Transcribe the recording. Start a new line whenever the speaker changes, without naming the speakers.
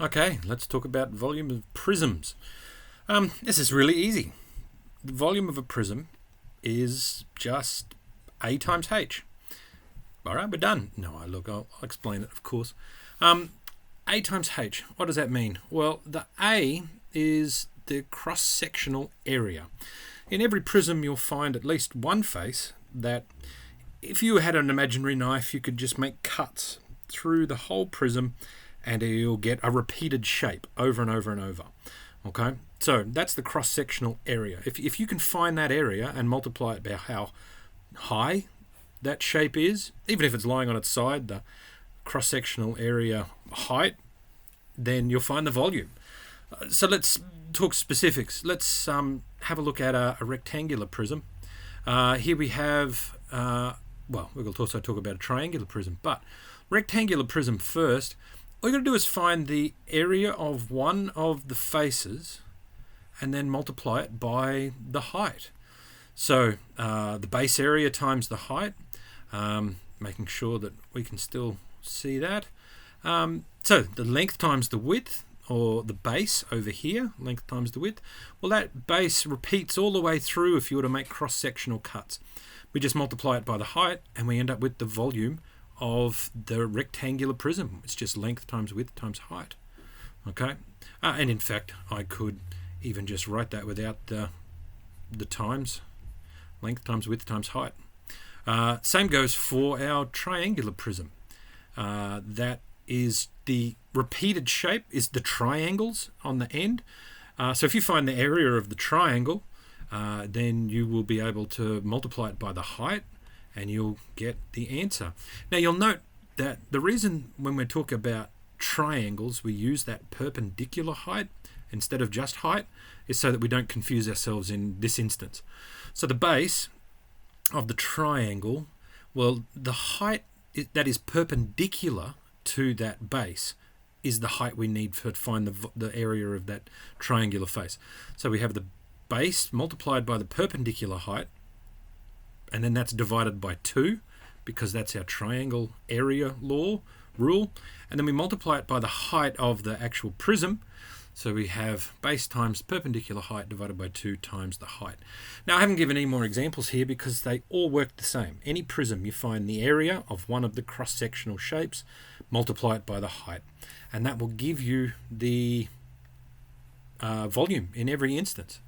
Okay, let's talk about volume of prisms. This is really easy. The volume of a prism is just A times H. All right, we're done. No, I'll explain it, of course. A times H, what does that mean? Well, the A is the cross-sectional area. In every prism, you'll find at least one face that if you had an imaginary knife, you could just make cuts through the whole prism and you'll get a repeated shape over and over and over. Okay, so that's the cross-sectional area. If you can find that area and multiply it by how high that shape is, even if it's lying on its side, the cross-sectional area height, then you'll find the volume. So let's talk specifics. Let's have a look at a rectangular prism. Here we have, we'll also talk about a triangular prism, but rectangular prism first. All you've got to do is find the area of one of the faces and then multiply it by the height. So the base area times the height, making sure that we can still see that. So the length times the width, or the base over here, length times the width. Well, that base repeats all the way through if you were to make cross-sectional cuts. We just multiply it by the height and we end up with the volume of the rectangular prism. It's just length times width times height. Okay, and in fact I could even just write that without the times. Length times width times height. Same goes for our triangular prism. That is the repeated shape is the triangles on the end. So if you find the area of the triangle, then you will be able to multiply it by the height and you'll get the answer. Now you'll note that the reason when we talk about triangles we use that perpendicular height instead of just height is so that we don't confuse ourselves in this instance. So the base of the triangle, well, the height that is perpendicular to that base is the height we need to find the area of that triangular face. So we have the base multiplied by the perpendicular height, and then that's divided by 2 because that's our triangle area rule, and then we multiply it by the height of the actual prism. So we have base times perpendicular height divided by 2 times the height. Now I haven't given any more examples here because they all work the same. Any prism, you find the area of one of the cross-sectional shapes, multiply it by the height, and that will give you the volume in every instance.